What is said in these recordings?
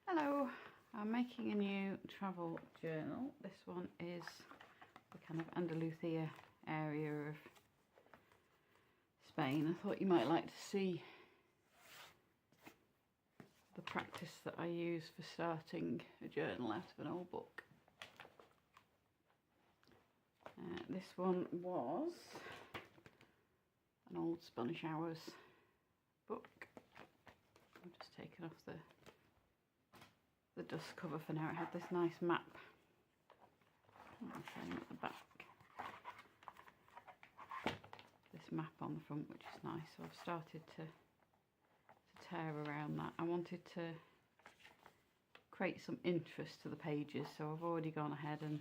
Hello, I'm making a new travel journal. This one is the kind of Andalusia area of Spain. I thought you might like to see the practice that I use for starting a journal out of an old book. This one was an old Spanish Hours book. I'm just taking off the dust cover for now. It had this nice map. I'll show you at the back. This map on the front, which is nice. So I've started to tear around that. I wanted to create some interest to the pages, so I've already gone ahead and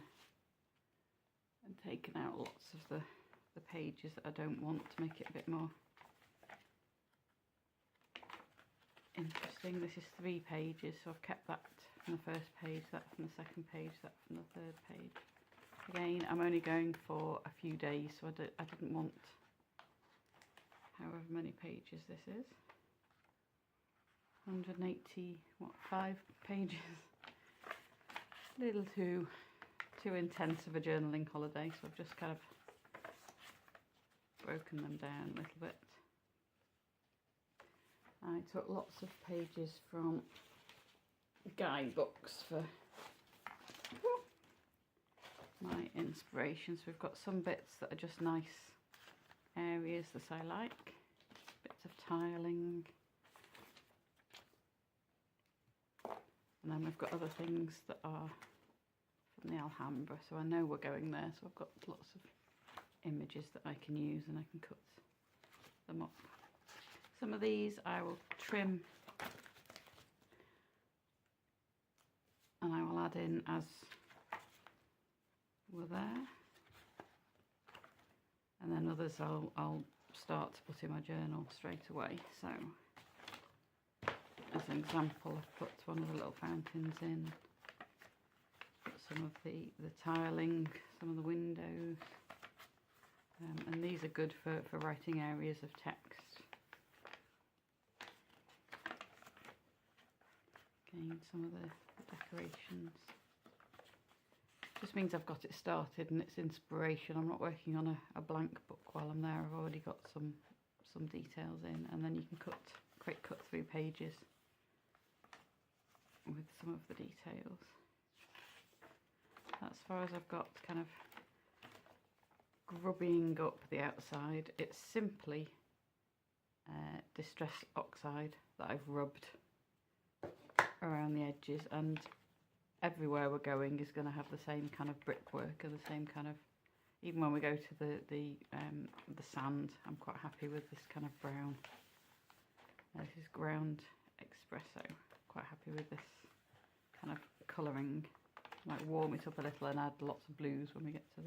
taken out lots of the pages that I don't want, to make it a bit more interesting. This is 3 pages, so I've kept that from the first page, that from the second page, that from the third page. Again, I'm only going for a few days, so I didn't want however many pages this is. 185 pages. A little too intense of a journaling holiday, so I've just kind of broken them down a little bit. I took lots of pages from guidebooks for my inspirations. We've got some bits that are just nice areas that I like, bits of tiling, and then we've got other things that are from the Alhambra, so I know we're going there, so I've got lots of images that I can use and I can cut them up. Some of these I will trim and I will add in as we're there, and then others I'll start to put in my journal straight away. So as an example, I've put one of the little fountains in, put some of the tiling, some of the windows, and these are good for writing areas of text. Again, some of the decorations. Just means I've got it started and it's inspiration. I'm not working on a blank book while I'm there. I've already got some details in, and then you can quick cut through pages with some of the details. That's as far as I've got kind of grubbing up the outside. It's simply distress oxide that I've rubbed around the edges, and everywhere we're going is going to have the same kind of brickwork and the same kind of, even when we go to the sand, I'm quite happy with this kind of brown. This is ground espresso. Quite happy with this kind of colouring. Might warm it up a little and add lots of blues when we get to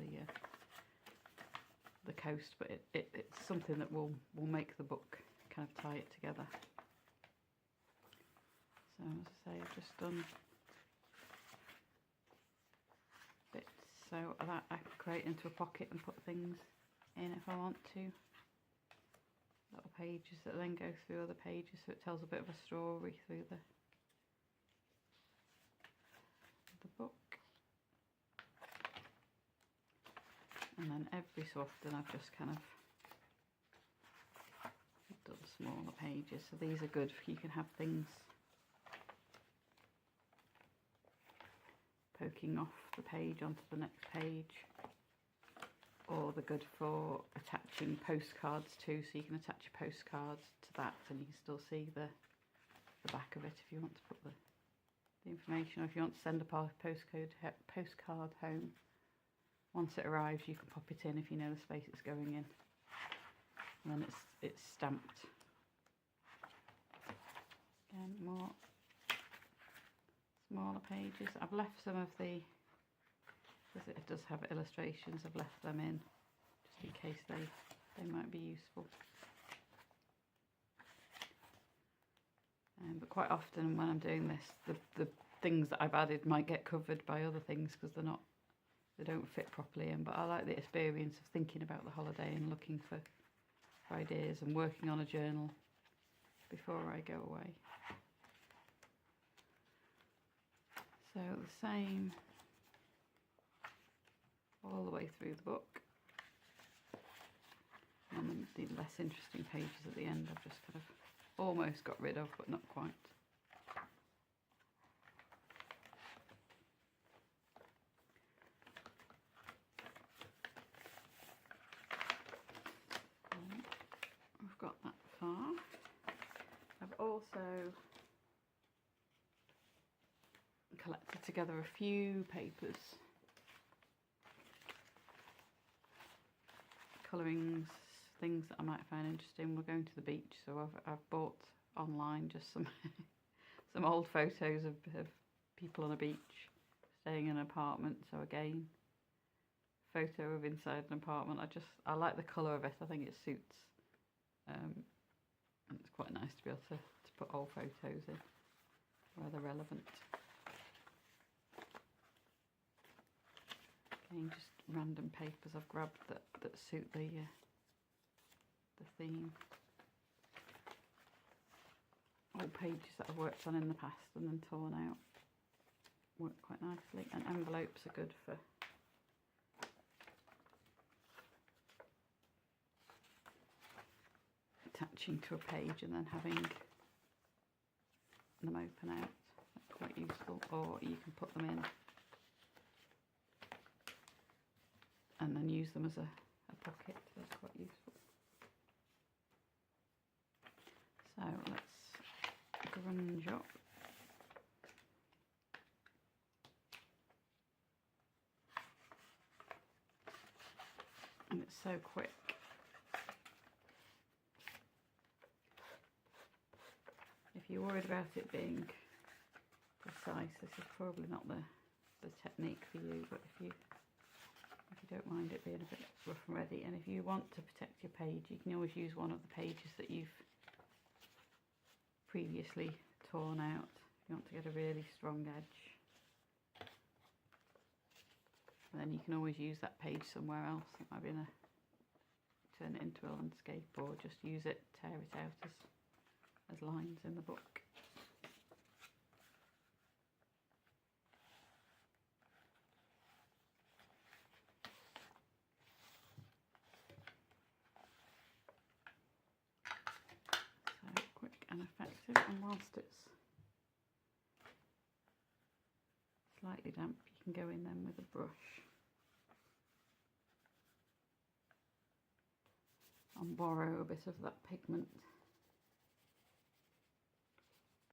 the coast, but it's something that will make the book kind of tie it together. So as I say, I've just done bits so that I can create into a pocket and put things in if I want to. Little pages that then go through other pages, so it tells a bit of a story through the book. And then every so often I've just kind of done smaller pages, so these are good. You can have things poking off the page onto the next page, or they're good for attaching postcards too, so you can attach your postcards to that and you can still see the back of it if you want to put the information, or if you want to send a postcard home. Once it arrives you can pop it in if you know the space it's going in, and then it's stamped. Again, more smaller pages. I've left some of the, because it does have illustrations, I've left them in just in case they might be useful. But quite often when I'm doing this, the things that I've added might get covered by other things because they don't fit properly in. But I like the experience of thinking about the holiday and looking for ideas and working on a journal before I go away. So the same all the way through the book. And then the less interesting pages at the end I've just kind of almost got rid of, but not quite. I've got that far. I've also collected together a few papers, colourings, things that I might find interesting. We're going to the beach, so I've bought online just some some old photos of people on a beach, staying in an apartment. So again, photo of inside an apartment. I like the colour of it. I think it suits. And it's quite nice to be able to put old photos in where they're relevant. Again, just random papers I've grabbed that suit the theme. Old pages that I've worked on in the past and then torn out. Work quite nicely. And envelopes are good for attaching to a page and then having them open out. That's quite useful. Or you can put them in and then use them as a pocket. That's quite useful. So let's grunge up. And it's so quick. If you're worried about it being precise, this is probably not the technique for you, but if you don't mind it being a bit rough and ready, and if you want to protect your page, you can always use one of the pages that you've previously torn out. If you want to get a really strong edge, and then you can always use that page somewhere else. It might be turn it into a landscape, or just use it, tear it out as lines in the book. So quick and effective, and whilst it's slightly damp, you can go in then with a brush and borrow a bit of that pigment